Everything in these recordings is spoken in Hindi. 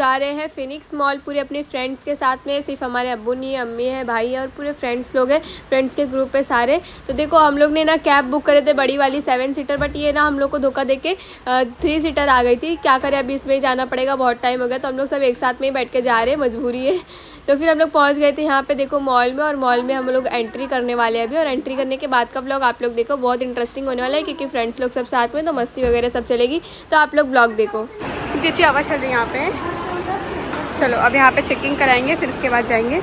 जा रहे हैं फिनिक्स मॉल पूरे अपने फ्रेंड्स के साथ में। सिर्फ हमारे अब्बू नहीं है, अम्मी है, भाई है और पूरे फ्रेंड्स लोग हैं, फ्रेंड्स के ग्रुप पे सारे। तो देखो हम लोग ने ना कैब बुक करे थे बड़ी वाली 7 सीटर, बट ये ना हम लोग को धोखा दे के 3 सीटर आ गई थी। क्या करें, अभी इसमें ही जाना पड़ेगा, बहुत टाइम हो गया। तो हम लोग सब एक साथ में ही बैठ के जा रहे हैं, मजबूरी है। तो फिर हम लोग पहुंच गए थे यहाँ पे देखो मॉल में, और मॉल में हम लोग एंट्री करने वाले हैं अभी। और एंट्री करने के बाद का व्लॉग आप लोग देखो, बहुत इंटरेस्टिंग होने वाला है क्योंकि फ्रेंड्स लोग सब साथ में, तो मस्ती वगैरह सब चलेगी। तो आप लोग व्लॉग देखो। देखिए आवाज़ चल रही है यहाँ पे। चलो अब यहाँ पे चेकिंग कराएंगे, फिर उसके बाद जाएंगे।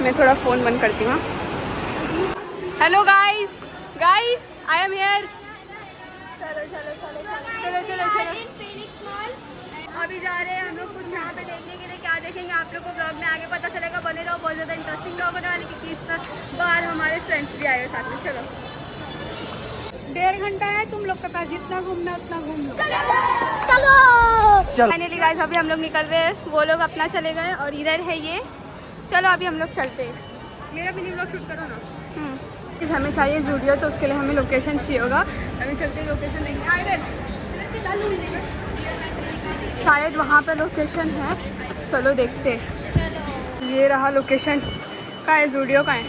मैं थोड़ा फ़ोन बंद करती हूँ। Hello guys, I am here. चलो चलो चलो चलो चलो चलो चलो। अभी जा रहे हैं हम लोग कुछ यहाँ पे देखने के लिए। क्या देखेंगे आप लोग को ब्लॉग में आगे पता चलेगा, बने रहो। बहुत ज़्यादा इंटरेस्टिंग ब्लॉग होने वाली, क्योंकि इस बार हमारे फ्रेंड्स भी आए हुए साथ में। चलो 1.5 घंटा है तुम लोग के पास, जितना घूमना उतना घूम लो। फाइनली गाइस अभी हम लोग निकल रहे हैं, वो लोग अपना चले गए और इधर है ये। चलो अभी हम लोग चलते हैं। मेरा मिनी ब्लॉग शूट करो ना। हमें चाहिए जूडियो, तो उसके लिए हमें लोकेशन चाहिए होगा। अभी चलते लोकेशन देखेंगे। शायद वहाँ पे लोकेशन है, चलो देखते। ये रहा लोकेशन। कहाँ है जूडियो, कहाँ है?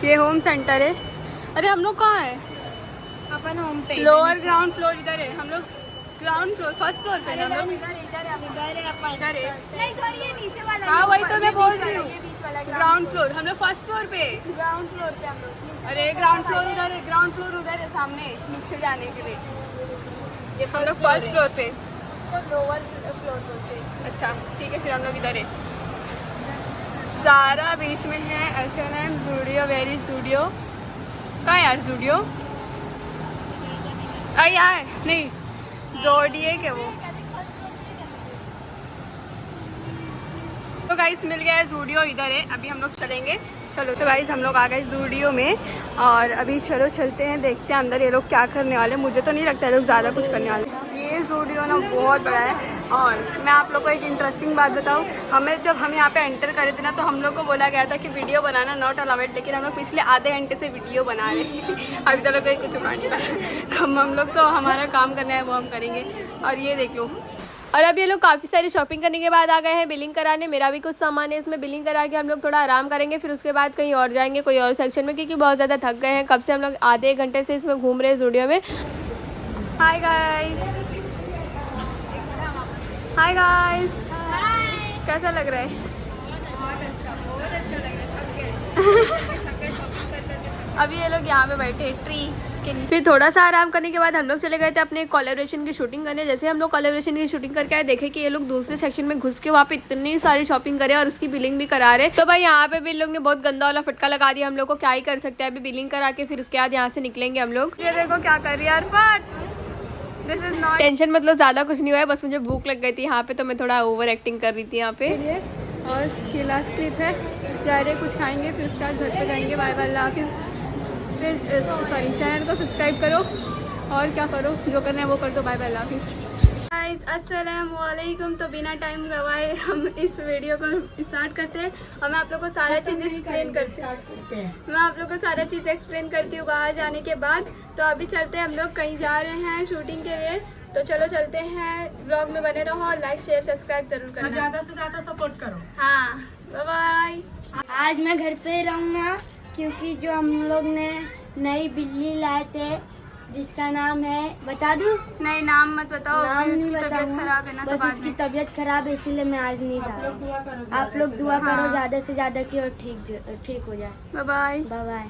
ये होम सेंटर है। अरे हम लोग कहाँ है? अपन होम पे, लोअर ग्राउंड फ्लोर इधर है। हम लोग ग्राउंड फ्लोर, फर्स्ट फ्लोर पे है। हाँ वही तो मैं बोल रही हूँ, ग्राउंड फ्लोर। हम लोग फर्स्ट फ्लोर पे, ग्राउंड फ्लोर पे हम लोग। अरे ग्राउंड फ्लोर इधर है, ग्राउंड फ्लोर उधर है सामने नीचे जाने के लिए। ये हम लोग फर्स्ट फ्लोर पे। इसको लोअर फ्लोर बोलते हैं। अच्छा ठीक है, फिर हम लोग इधर है। ज़ारा बीच में है, H&M, जूडियो, वेरी जूडियो। कहाँ यार जूडियो? यहाँ है नहीं, जोडिएक है वो। तो गाइस मिल गया है जूडियो, इधर है। अभी हम लोग चलेंगे। चलो तो गाइस हम लोग आ गए जूडियो में, और अभी चलो चलते हैं, देखते हैं अंदर ये लोग क्या करने वाले। मुझे तो नहीं लगता ये लोग ज़्यादा कुछ करने वाले। ये जूडियो ना बहुत बड़ा है। और मैं आप लोग को एक इंटरेस्टिंग बात बताऊं, जब हम यहाँ पे एंटर करे थे ना, तो हम लोग को बोला गया था कि वीडियो बनाना नॉट अलाउड, लेकिन हम लोग पिछले आधे घंटे से वीडियो बना रहे हैं। अभी तक कोई कुछ नहीं था। हम लोग तो हमारा काम करना है वो हम करेंगे। और ये देख लो। और अब ये लोग काफ़ी सारी शॉपिंग करने के बाद आ गए हैं बिलिंग कराने। मेरा भी कुछ सामान है, इसमें बिलिंग करा के हम लोग थोड़ा आराम करेंगे, फिर उसके बाद कहीं और जाएंगे, कोई और सेक्शन में, क्योंकि बहुत ज़्यादा थक गए हैं। कब से हम लोग आधे 1 घंटे से इसमें घूम रहे हैं जूडियो में। हाय गाइस, हाय गाइस, कैसा लग रहा है? बहुत अच्छा लग रहा है। अभी ये लोग यहाँ पे बैठे ट्री। फिर थोड़ा सा आराम करने के बाद हम लोग चले गए थे अपने कोलैबोरेशन की शूटिंग करने। जैसे हम लोग कोलैबोरेशन की शूटिंग करके आए, देखे कि ये लोग दूसरे सेक्शन में घुस के वहाँ पे इतनी सारी शॉपिंग करे और उसकी बिलिंग भी करा रहे। तो भाई यहाँ पे भी लोग ने बहुत गंदा वाला फटका लगा दिया हम लोग को। क्या ही कर सकते हैं, अभी बिलिंग करा के फिर उसके बाद यहाँ से निकलेंगे हम लोग। ये देखो क्या कर रही है Arfat. This is not tension मतलब ज़्यादा कुछ नहीं हुआ है, बस मुझे भूख लग गई थी यहाँ पे, तो मैं थोड़ा ओवर एक्टिंग कर रही थी यहाँ पे। और ये लास्ट क्लिप है। जा रहे कुछ खाएंगे, फिर उसके बाद घर पे जाएंगे। बाय बाय, अल्लाह हाफिज़। फिर सॉरी, चैनल को सब्सक्राइब करो और क्या करो, जो करना है वो कर दो। बाय बाय, अल्लाह हाफिज़। गाइस अस्सलामु अलैकुम। तो बिना टाइम गवाए हम इस वीडियो को स्टार्ट करते हैं, और मैं आप लोग को सारा चीज़ एक्सप्लेन करती हूँ बाहर जाने के बाद। तो अभी चलते हैं, हम लोग कहीं जा रहे हैं शूटिंग के लिए। तो चलो चलते हैं, ब्लॉग में बने रहो और लाइक शेयर सब्सक्राइब जरूर करना, ज़्यादा से ज़्यादा सपोर्ट करो। हाँ बाय बाय। आज मैं घर पे रहूँगा, क्योंकि जो हम लोग ने नई बिल्ली लाए थे, जिसका नाम है, बता दूँ? नहीं नाम मत बताओ, नाम नहीं उसकी तबीयत बताऊंगा, खराब है ना, बस तो बाद उसकी में। तबीयत खराब है, इसीलिए मैं आज नहीं जा रहा। आप लोग दुआ करो ज़्यादा से ज़्यादा कि और ठीक हो जाए। Bye bye. Bye bye.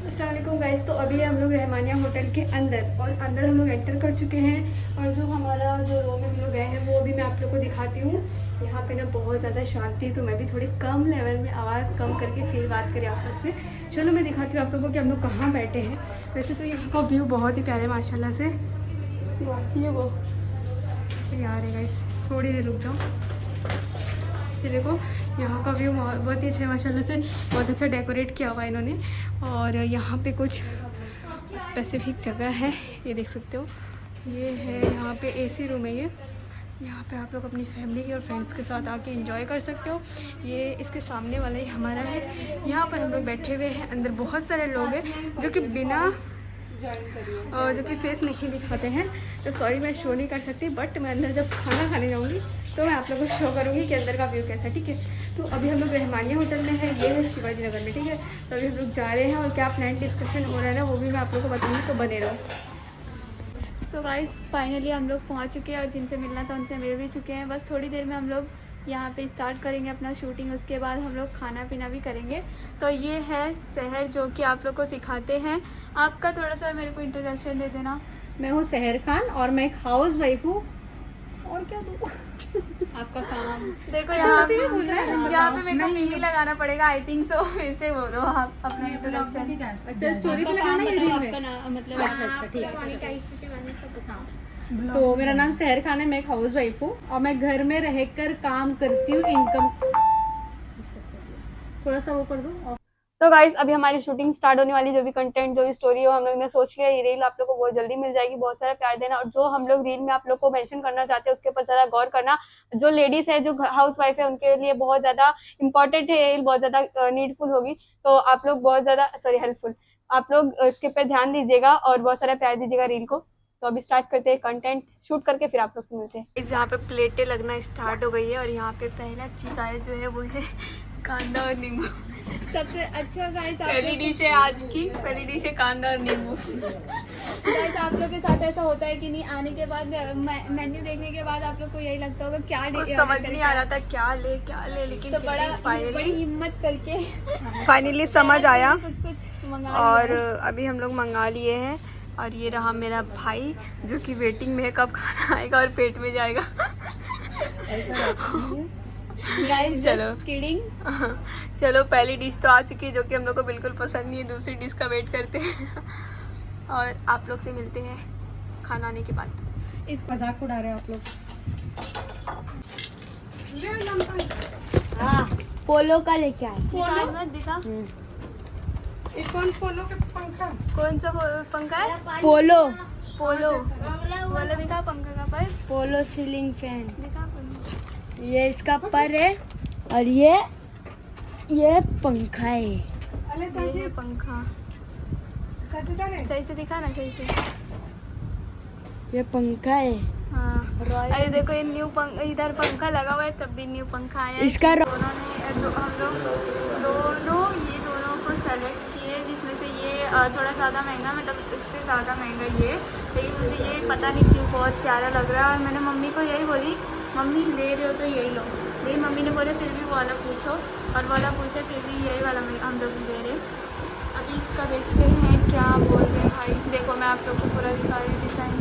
अस्सलाम वालेकुम गाइस। तो अभी हम लोग रहमानिया होटल के अंदर, और अंदर हम लोग एंटर कर चुके हैं। और जो हमारा जो रूम में हम लोग गए हैं, वो भी मैं आप लोग को दिखाती हूँ। यहाँ पे ना बहुत ज़्यादा शांति, तो मैं भी थोड़ी कम लेवल में आवाज़ कम करके फिर बात करें आप लोग से। चलो मैं दिखाती हूँ आप लोगों को कि हम लोग कहाँ बैठे हैं। वैसे तो यहाँ का व्यू बहुत ही प्यारा है माशाल्लाह से। ये वो यार है गाइस, थोड़ी देर रुक जाओ। ये देखो यहाँ का व्यू बहुत ही अच्छा है माशाल्लाह से, बहुत अच्छा डेकोरेट किया हुआ है इन्होंने। और यहाँ पे कुछ स्पेसिफिक जगह है, ये देख सकते हो। ये है यहाँ पे एसी रूम है। ये यहाँ पे आप लोग अपनी फैमिली और फ्रेंड्स के साथ आके एंजॉय कर सकते हो। ये इसके सामने वाला ही हमारा है। यहाँ पर हम लोग बैठे हुए हैं, अंदर बहुत सारे लोग हैं जो कि बिना और जो कि फेस नहीं दिखाते हैं, तो सॉरी मैं शो नहीं कर सकती, बट मैं अंदर जब खाना खाने जाऊँगी तो मैं आप लोगों को शो करूँगी कि अंदर का व्यू कैसा है, ठीक है। तो अभी हम लोग रहमानिया होटल में है, ये है शिवाजी नगर में, ठीक है। तो अभी हम लोग जा रहे हैं और क्या प्लान डिस्कशन हो रहा है ना, वो भी मैं आप लोगों को बताऊँगी, तो बने रहो। सो गाइस फाइनली हम लोग पहुँच चुके हैं और जिनसे मिलना था उनसे मिल भी चुके हैं। बस थोड़ी देर में हम लोग यहाँ पे स्टार्ट करेंगे अपना शूटिंग, उसके बाद हम लोग खाना पीना भी करेंगे। तो ये है शहर जो कि आप लोग को सिखाते हैं। आपका थोड़ा सा मेरे को इंट्रोडक्शन दे देना। मैं हूँ सहर खान और मैं एक हाउस वाइफ हूँ। और क्या दूँ? आपका काम देखो अच्छा, यहाँ उसी में बोलना है? यहाँ पे मेरे को मीमी लगाना पड़ेगा आई थिंक सो। फिर से बोलो आप अपना इंट्रोडक्शन। अच्छा स्टोरी पे लगाना है रील में? मतलब अच्छा ठीक है। तो मेरा नाम सहर खान है, मैं एक हाउस वाइफ हूँ और मैं घर में रहकर काम करती हूँ। इनकम थोड़ा सा वो कर दो। तो गाइस अभी हमारी शूटिंग स्टार्ट होने वाली, जो भी कंटेंट जो भी स्टोरी हो हम लोग ने सोच लिया, ये रील आप लोग को बहुत जल्दी मिल जाएगी। बहुत सारा प्यार देना और जो हम लोग रील में आप लोग को मेंशन करना चाहते हैं उसके ऊपर जरा गौर करना। जो लेडीज है, जो हाउस वाइफ है, उनके लिए बहुत ज्यादा इंपॉर्टेंट है, रील बहुत ज्यादा नीडफुल होगी। तो आप लोग बहुत ज्यादा हेल्पफुल, आप लोग इसके पे ध्यान दीजिएगा और बहुत सारा प्यार दीजिएगा रील को। तो अभी स्टार्ट करते हैं, कंटेंट शूट करके फिर आप लोग से मिलते हैं। इस यहाँ पे प्लेटें लगना स्टार्ट हो गई है और यहाँ पे पहला चीज आया जो है वो है कांदा और नींबू। सबसे अच्छा गाइस पहली डिश है आज की, पहली डिश है कांदा और नींबू। गाइस आप लोग के साथ ऐसा होता है कि नहीं, आने के बाद मेन्यू देखने के बाद आप लोग को यही लगता होगा क्या कुछ समझ नहीं आ रहा था क्या ले, लेकिन तो बड़ी हिम्मत करके फाइनली समझ आया कुछ मंगा और अभी हम लोग मंगा लिए हैं। और ये रहा मेरा भाई जो कि वेटिंग में है, कब खाना आएगा और पेट में जाएगा। गाइस चलो किडिंग। चलो पहली डिश तो आ चुकी है जो कि हम लोग को बिल्कुल पसंद नहीं है, दूसरी डिश का वेट करते हैं और आप लोग से मिलते हैं खाना आने के बाद। इस मजाक उड़ा रहे हैं आप लोग। हाँ पोलो का लेके आए। दिखा कौन पोलो के पंखा? कौन सा पंखा है? पोलो पोलो पोलो दिखा पंखा का पर, पोलो सीलिंग फैन। दिखा पंखा। ये इसका पर है और ये पंखा है। ये है पंखा, सही से दिखा ना, सही से। ये पंखा है। हाँ अरे देखो ये न्यू इधर पंखा लगा हुआ है, तब भी न्यू पंखा आया है। इसका दोनों ने हम लोग ये दोनों को सेलेक्ट किए, जिसमें से ये थोड़ा ज़्यादा महंगा, मतलब इससे ज़्यादा महंगा ये, लेकिन मुझे ये पता नहीं क्यों बहुत प्यारा लग रहा है। और मैंने मम्मी को यही बोली, मम्मी ले रहे हो तो यही लो, लेकिन मम्मी ने बोला फिर भी वो वाला पूछो, और वाला पूछा फिर भी यही वाला हम लोग ले रहे। अभी इसका देखते हैं क्या बोल रहे हैं भाई। देखो मैं आप लोग को पूरा दिखा रही डिज़ाइन।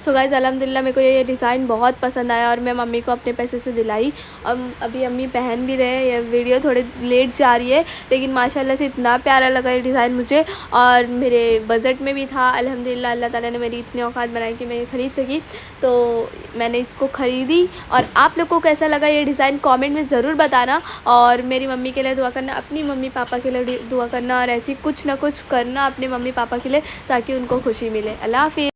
सो गाइस अल्हम्दुलिल्लाह मेरे को ये डिज़ाइन बहुत पसंद आया और मैं मम्मी को अपने पैसे से दिलाई। अभी अम्मी पहन भी रहे हैं। ये वीडियो थोड़े लेट जा रही है, लेकिन माशाल्लाह से इतना प्यारा लगा ये डिज़ाइन मुझे, और मेरे बजट में भी था। अल्हम्दुलिल्लाह अल्लाह ताला ने मेरी इतनी औकात बनाई कि मैं ये ख़रीद सकी, तो मैंने इसको ख़रीदी। और आप लोग को कैसा लगा ये डिज़ाइन कमेंट में ज़रूर बताना, और मेरी मम्मी के लिए दुआ करना, अपनी मम्मी पापा के लिए दुआ करना, और ऐसी कुछ ना कुछ करना अपने मम्मी पापा के लिए ताकि उनको खुशी मिले। अल्लाह हाफ़िज़।